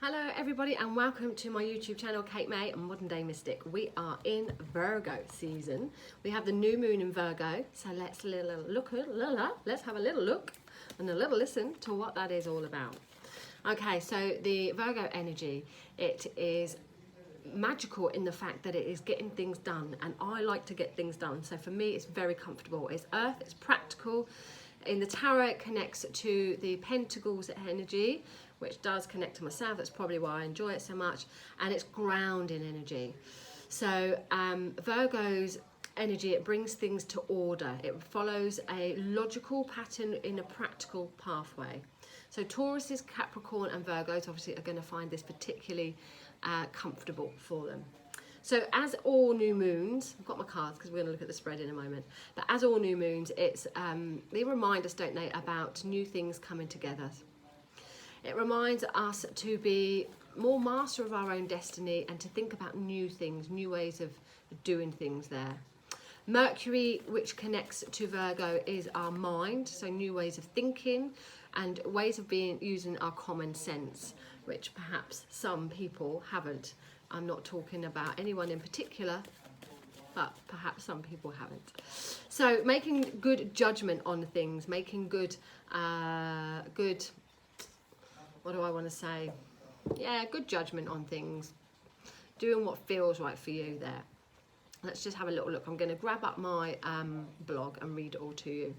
Hello everybody and welcome to my YouTube channel, Kate May, a Modern Day Mystic. We are in Virgo season. We have the new moon in Virgo, so let's have a little look and a little listen to what that is all about. Okay, so the Virgo energy, it is magical in the fact that it is getting things done, and I like to get things done. So for me, it's very comfortable. It's earth, it's practical. In the tarot, it connects to the Pentacles energy, which does connect to myself. That's probably why I enjoy it so much. And it's grounding energy. So Virgo's energy, it brings things to order. It follows a logical pattern in a practical pathway. So Tauruses, Capricorn and Virgos obviously are going to find this particularly comfortable for them. So as all new moons, I've got my cards because we're going to look at the spread in a moment, but as all new moons, it's they remind us, don't they, about new things coming together. It reminds us to be more master of our own destiny and to think about new things, new ways of doing things there. Mercury, which connects to Virgo, is our mind, so new ways of thinking and ways of using our common sense, which perhaps some people haven't. I'm not talking about anyone in particular, but perhaps some people haven't. So making good judgment on things, making good, what do I want to say? Yeah, good judgment on things, doing what feels right for you there. Let's just have a little look. I'm going to grab up my blog and read it all to you.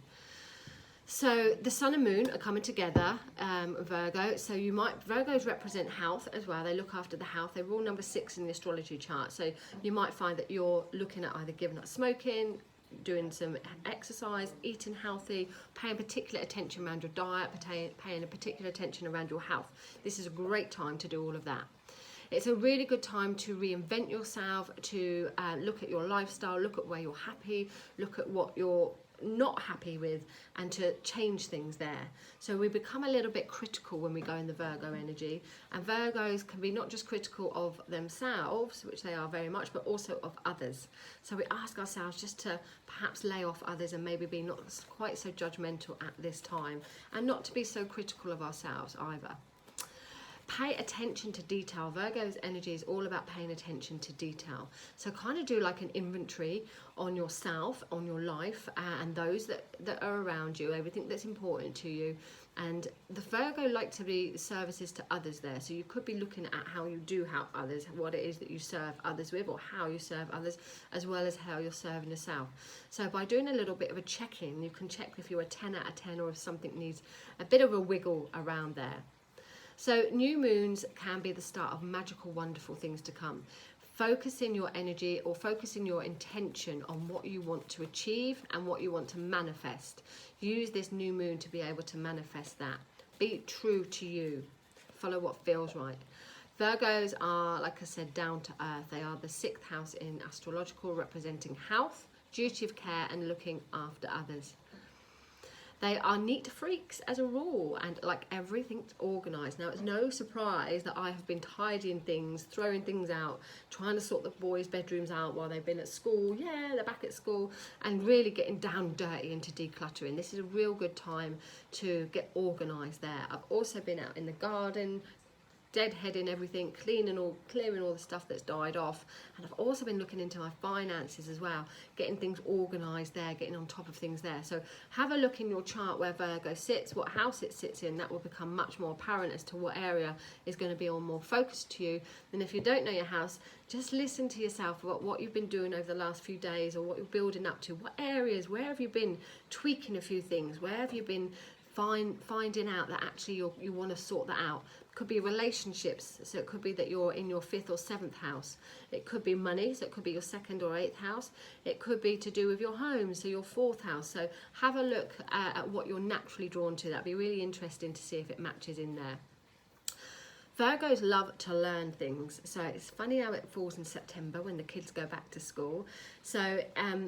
So the sun and moon are coming together, Virgo. So Virgos represent health as well. They look after the health. They rule number 6 in the astrology chart. So you might find that you're looking at either giving up smoking, doing some exercise, eating healthy, paying particular attention around your diet, paying a particular attention around your health. This is a great time to do all of that. It's a really good time to reinvent yourself, to look at your lifestyle, look at where you're happy, look at what you're not happy with, and to change things there. So we become a little bit critical when we go in the Virgo energy, and Virgos can be not just critical of themselves, which they are very much, but also of others. So we ask ourselves just to perhaps lay off others and maybe be not quite so judgmental at this time, and not to be so critical of ourselves either. Pay attention to detail. Virgo's energy is all about paying attention to detail. So kind of do like an inventory on yourself, on your life, and those that are around you, everything that's important to you. And the Virgo like to be services to others there. So you could be looking at how you do help others, what it is that you serve others with, or how you serve others, as well as how you're serving yourself. So by doing a little bit of a check-in, you can check if you're a 10 out of 10 or if something needs a bit of a wiggle around there. So new moons can be the start of magical, wonderful things to come. Focus in your energy or focus in your intention on what you want to achieve and what you want to manifest. Use this new moon to be able to manifest that. Be true to you. Follow what feels right. Virgos are, like I said, down to earth. They are the 6th house in astrological, representing health, duty of care and looking after others. They are neat freaks as a rule, and like everything's organised. Now, it's no surprise that I have been tidying things, throwing things out, trying to sort the boys' bedrooms out while they've been at school. Yeah, they're back at school, and really getting down dirty into decluttering. This is a real good time to get organised there. I've also been out in the garden, deadheading everything, clearing all the stuff that's died off, and I've also been looking into my finances as well, getting things organised there, getting on top of things there. So have a look in your chart where Virgo sits, what house it sits in. That will become much more apparent as to what area is going to be on more focus to you. And if you don't know your house, just listen to yourself about what you've been doing over the last few days, or what you're building up to, what areas, where have you been tweaking a few things, where have you been finding out that actually you want to sort that out. Could be relationships, so it could be that you're in your 5th or 7th house. It could be money, so it could be your 2nd or 8th house. It could be to do with your home, so your 4th house. So have a look at what you're naturally drawn to. That'd be really interesting to see if it matches in there. Virgos love to learn things, so it's funny how it falls in September when the kids go back to school. So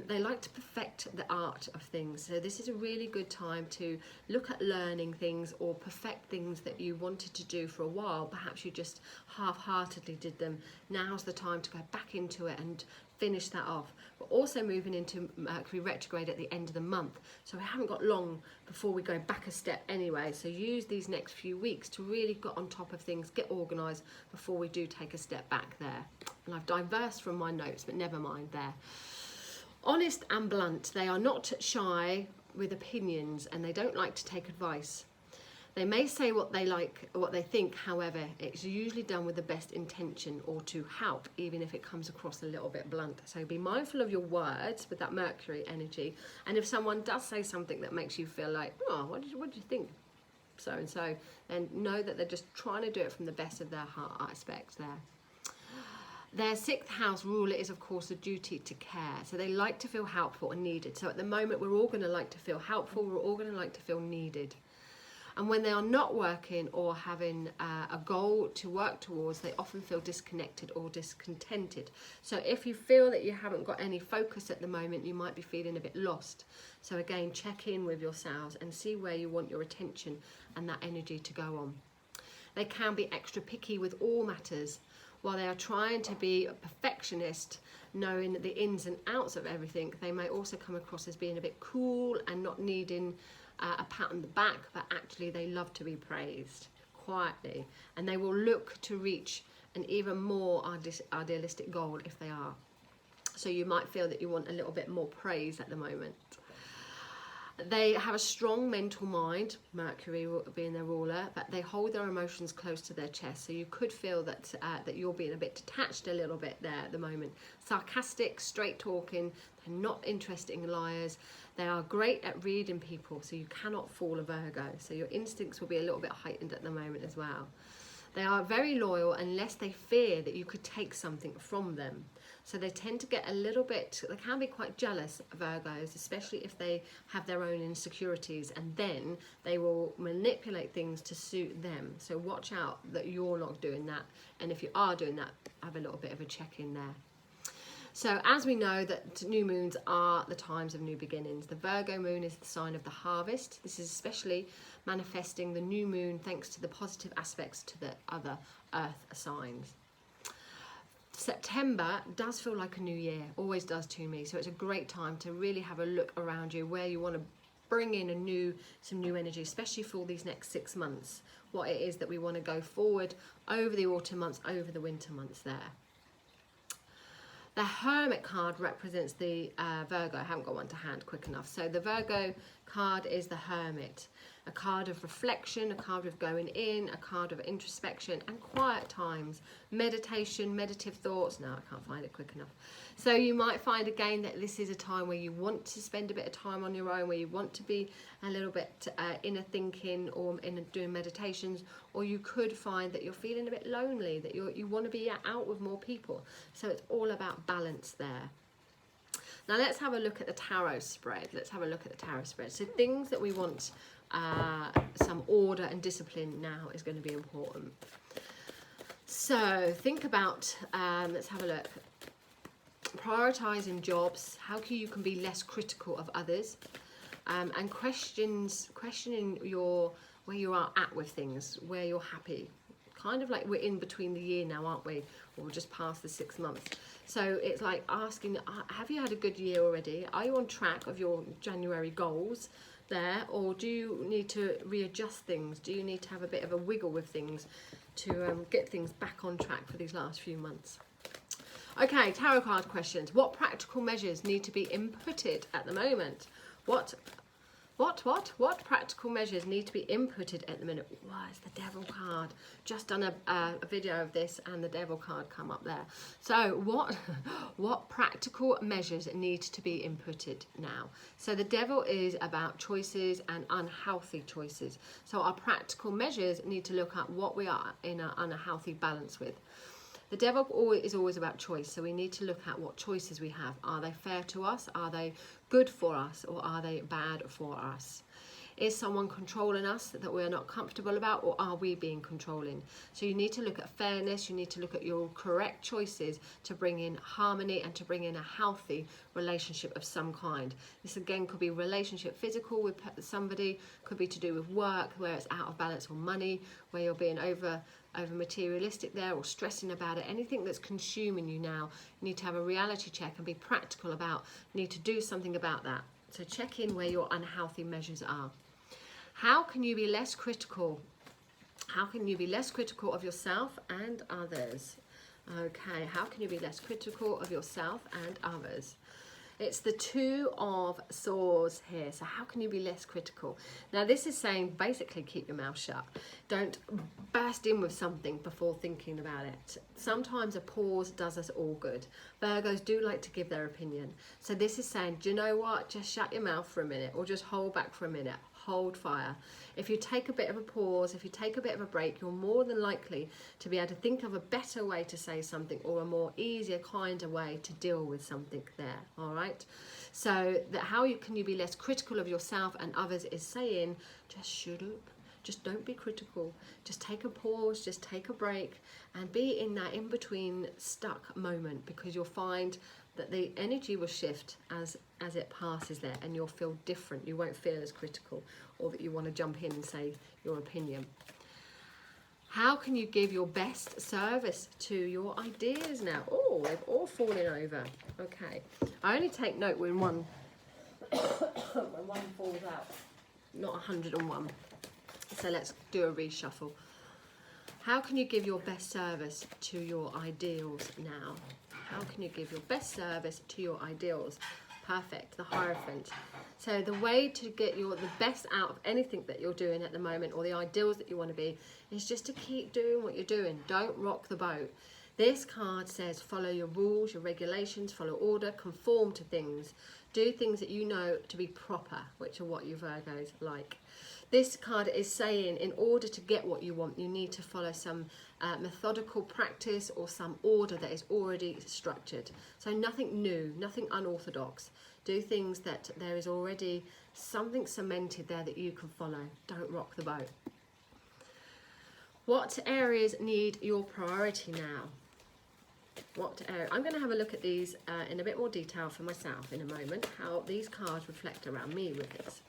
they like to perfect the art of things. So this is a really good time to look at learning things or perfect things that you wanted to do for a while. Perhaps you just half-heartedly did them. Now's the time to go back into it and finish that off. We're also moving into Mercury retrograde at the end of the month, so we haven't got long before we go back a step anyway. So use these next few weeks to really get on top of things, get organised before we do take a step back there. And I've diversed from my notes, but never mind there. Honest and blunt, they are not shy with opinions, and they don't like to take advice. They may say what they like, what they think, however, it's usually done with the best intention or to help, even if it comes across a little bit blunt. So be mindful of your words with that Mercury energy. And if someone does say something that makes you feel like, oh, what do you think? So and so, then know that they're just trying to do it from the best of their heart aspects there. Their 6th house ruler is, of course, the duty to care. So they like to feel helpful and needed. So at the moment, we're all going to like to feel helpful. We're all going to like to feel needed. And when they are not working or having a goal to work towards, they often feel disconnected or discontented. So if you feel that you haven't got any focus at the moment, you might be feeling a bit lost. So again, check in with yourselves and see where you want your attention and that energy to go on. They can be extra picky with all matters. While they are trying to be a perfectionist, knowing the ins and outs of everything, they may also come across as being a bit cool and not needing a pat on the back, but actually they love to be praised quietly, and they will look to reach an even more idealistic goal if they are. So you might feel that you want a little bit more praise at the moment. They have a strong mental mind, Mercury being their ruler, but they hold their emotions close to their chest. So you could feel that that you're being a bit detached a little bit there at the moment. Sarcastic, straight talking, they're not interested in liars. They are great at reading people, so you cannot fool a Virgo. So your instincts will be a little bit heightened at the moment as well. They are very loyal unless they fear that you could take something from them. So they tend to get a little bit, they can be quite jealous, Virgos, especially if they have their own insecurities, and then they will manipulate things to suit them. So watch out that you're not doing that. And if you are doing that, have a little bit of a check in there. So as we know that new moons are the times of new beginnings, the Virgo moon is the sign of the harvest. This is especially manifesting the new moon thanks to the positive aspects to the other earth signs. September does feel like a new year, always does to me. So it's a great time to really have a look around you where you want to bring in some new energy, especially for these next 6 months. What it is that we want to go forward over the autumn months, over the winter months there. The Hermit card represents the Virgo. I haven't got one to hand quick enough. So the Virgo card is the Hermit, a card of reflection, a card of going in, a card of introspection and quiet times, meditation, meditative thoughts. No, I can't find it quick enough. So you might find again that this is a time where you want to spend a bit of time on your own, where you want to be a little bit inner thinking or doing meditations, or you could find that you're feeling a bit lonely, that you want to be out with more people. So it's all about balance there. Now let's have a look at the tarot spread. So things that we want some order and discipline now is going to be important. So think about, let's have a look. Prioritizing jobs, how you can be less critical of others, and questioning where you are at with things, where you're happy. Kind of like we're in between the year now, aren't we? Or we're just past the 6 months. So it's like asking, have you had a good year already? Are you on track of your January goals there? Or do you need to readjust things? Do you need to have a bit of a wiggle with things to get things back on track for these last few months? Okay, tarot card questions. What practical measures need to be inputted at the moment? What practical measures need to be inputted at the minute? Why is the Devil card? Just done a video of this and the Devil card come up there. So what practical measures need to be inputted now? So the Devil is about choices and unhealthy choices. So our practical measures need to look at what we are in an unhealthy balance with. The Devil is always about choice, so we need to look at what choices we have. Are they fair to us? Are they good for us? Or are they bad for us? Is someone controlling us that we're not comfortable about, or are we being controlling? So you need to look at fairness, you need to look at your correct choices to bring in harmony and to bring in a healthy relationship of some kind. This again could be relationship physical with somebody, could be to do with work where it's out of balance, or money where you're being over materialistic there, or stressing about it. Anything that's consuming you now, you need to have a reality check and be practical about, you need to do something about that. So check in where your unhealthy measures are. How can you be less critical? How can you be less critical of yourself and others? Okay, how can you be less critical of yourself and others? It's the Two of Swords here. So how can you be less critical? Now this is saying basically keep your mouth shut. Don't burst in with something before thinking about it. Sometimes a pause does us all good. Virgos do like to give their opinion. So this is saying, do you know what? Just shut your mouth for a minute, or just hold back for a minute. Hold fire. If you take a bit of a pause, if you take a bit of a break, you're more than likely to be able to think of a better way to say something, or a more easier, kinder way to deal with something there. All right. So that can you be less critical of yourself and others is saying, just shut up. Just don't be critical. Just take a pause, just take a break, and be in that in-between stuck moment, because you'll find that the energy will shift as it passes there, and you'll feel different. You won't feel as critical, or that you want to jump in and say your opinion. How can you give your best service to your ideas now? Oh, they've all fallen over. Okay. I only take note when one when one falls out, not 101. So let's do a reshuffle. How can you give your best service to your ideals now? How can you give your best service to your ideals? Perfect, the Hierophant. So the way to get the best out of anything that you're doing at the moment, or the ideals that you want to be, is just to keep doing what you're doing. Don't rock the boat. This card says follow your rules, your regulations, follow order, conform to things. Do things that you know to be proper, which are what you Virgos like. This card is saying in order to get what you want, you need to follow some methodical practice or some order that is already structured. So nothing new, nothing unorthodox. Do things that there is already something cemented there that you can follow. Don't rock the boat. What areas need your priority now? What area? I'm going to have a look at these in a bit more detail for myself in a moment, how these cards reflect around me with this.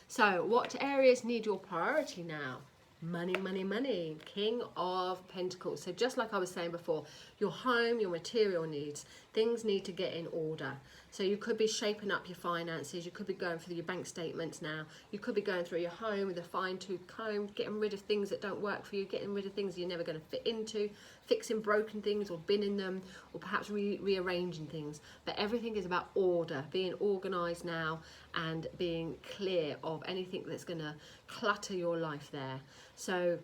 So what areas need your priority now? Money, money, money. King of Pentacles. So just like I was saying before, your home, your material needs, things need to get in order. So you could be shaping up your finances. You could be going through your bank statements now. You could be going through your home with a fine-tooth comb, getting rid of things that don't work for you, getting rid of things you're never going to fit into, fixing broken things or binning them, or perhaps rearranging things. But everything is about order, being organised now and being clear of anything that's going to clutter your life there. So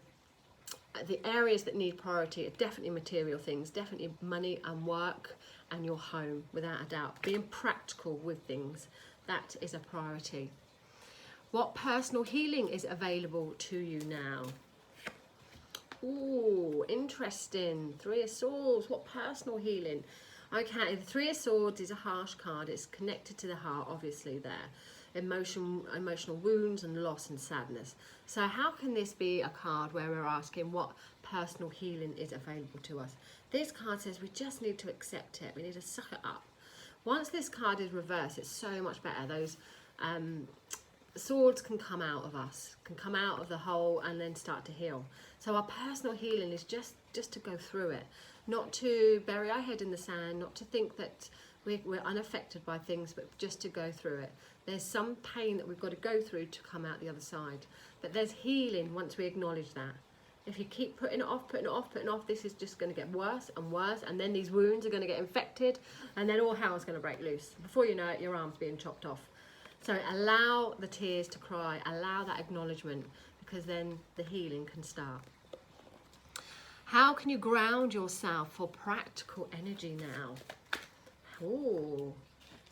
the areas that need priority are definitely material things, definitely money and work and your home, without a doubt. Being practical with things, that is a priority. What personal healing is available to you now? Ooh, interesting. Three of Swords. What personal healing? Okay, the Three of Swords is a harsh card. It's connected to the heart, obviously, there. Emotional wounds and loss and sadness. So how can this be a card where we're asking what personal healing is available to us? This card says we just need to accept it. We need to suck it up. Once this card is reversed, it's so much better. Those swords can come out of us, can come out of the hole and then start to heal. So our personal healing is just to go through it, not to bury our head in the sand, not to think that we're unaffected by things, but just to go through it. There's some pain that we've got to go through to come out the other side. But there's healing once we acknowledge that. If you keep putting it off, this is just going to get worse and worse, and then these wounds are going to get infected, and then all hell's going to break loose. Before you know it, your arm's being chopped off. So allow the tears to cry, allow that acknowledgement, because then the healing can start. How can you ground yourself for practical energy now? Oh,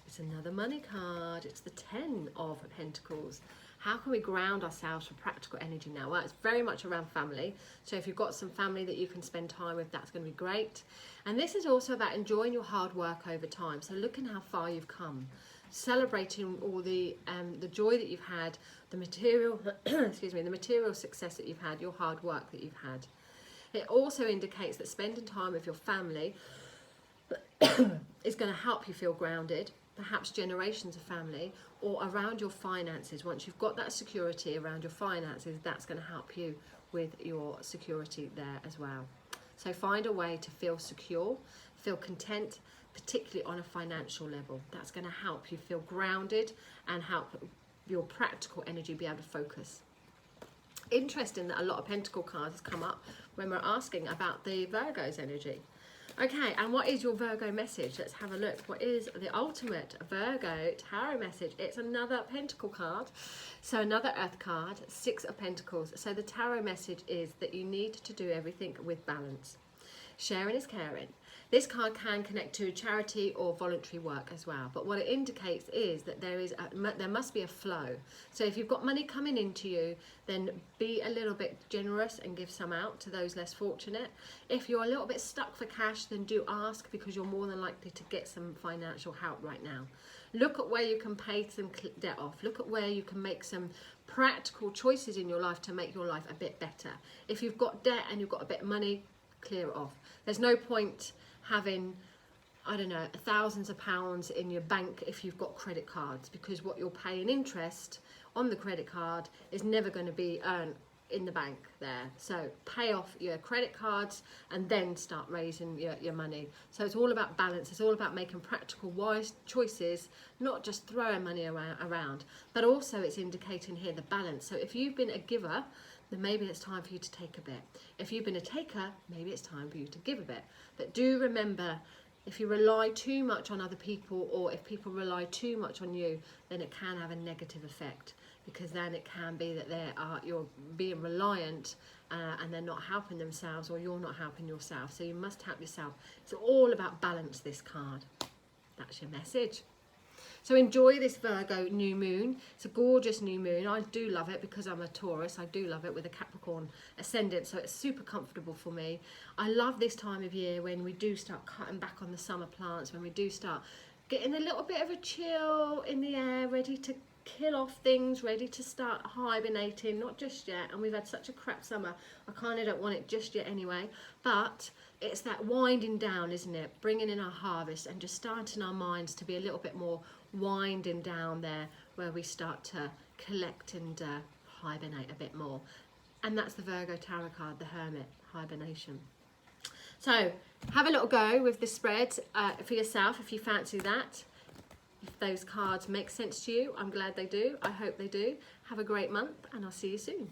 it's another money card. It's the Ten of Pentacles. How can we ground ourselves for practical energy now? Well, it's very much around family. So if you've got some family that you can spend time with, that's going to be great. And this is also about enjoying your hard work over time. So looking how far you've come. celebrating all the joy that you've had, the material, excuse me, the material success that you've had, your hard work that you've had. It also indicates that spending time with your family is going to help you feel grounded, perhaps generations of family, or around your finances. Once you've got that security around your finances, that's going to help you with your security there as well. So find a way to feel secure, feel content, particularly on a financial level. That's going to help you feel grounded and help your practical energy be able to focus. Interesting that a lot of Pentacle cards come up when we're asking about the Virgo's energy. Okay, and what is your Virgo message? Let's have a look. What is the ultimate Virgo tarot message? It's another Pentacle card, so another Earth card, 6 of Pentacles. So the tarot message is that you need to do everything with balance. Sharing is caring. This card can connect to charity or voluntary work as well. But what it indicates is that there must be a flow. So if you've got money coming into you, then be a little bit generous and give some out to those less fortunate. If you're a little bit stuck for cash, then do ask, because you're more than likely to get some financial help right now. Look at where you can pay some debt off. Look at where you can make some practical choices in your life to make your life a bit better. If you've got debt and you've got a bit of money, clear it off. There's no point having, I don't know, thousands of pounds in your bank if you've got credit cards, because what you're paying interest on the credit card is never going to be earned in the bank there. So pay off your credit cards and then start raising your money. So it's all about balance. It's all about making practical, wise choices, not just throwing money around, but also it's indicating here the balance. So if you've been a giver, then maybe it's time for you to take a bit. If you've been a taker, maybe it's time for you to give a bit. But do remember, if you rely too much on other people, or if people rely too much on you, then it can have a negative effect, because then it can be that you're being reliant and they're not helping themselves, or you're not helping yourself. So you must help yourself. It's all about balance, this card. That's your message. So enjoy this Virgo new moon. It's a gorgeous new moon. I do love it because I'm a Taurus. I do love it with a Capricorn ascendant, so it's super comfortable for me. I love this time of year when we do start cutting back on the summer plants, when we do start getting a little bit of a chill in the air, ready to kill off things, ready to start hibernating. Not just yet, and we've had such a crap summer. I kind of don't want it just yet anyway, but it's that winding down, isn't it? Bringing in our harvest and just starting our minds to be a little bit more winding down there, where we start to collect and hibernate a bit more. And that's the Virgo tarot card, the Hermit, hibernation. So have a little go with this spread for yourself if you fancy that. If those cards make sense to you, I'm glad they do. I hope they do. Have a great month, and I'll see you soon.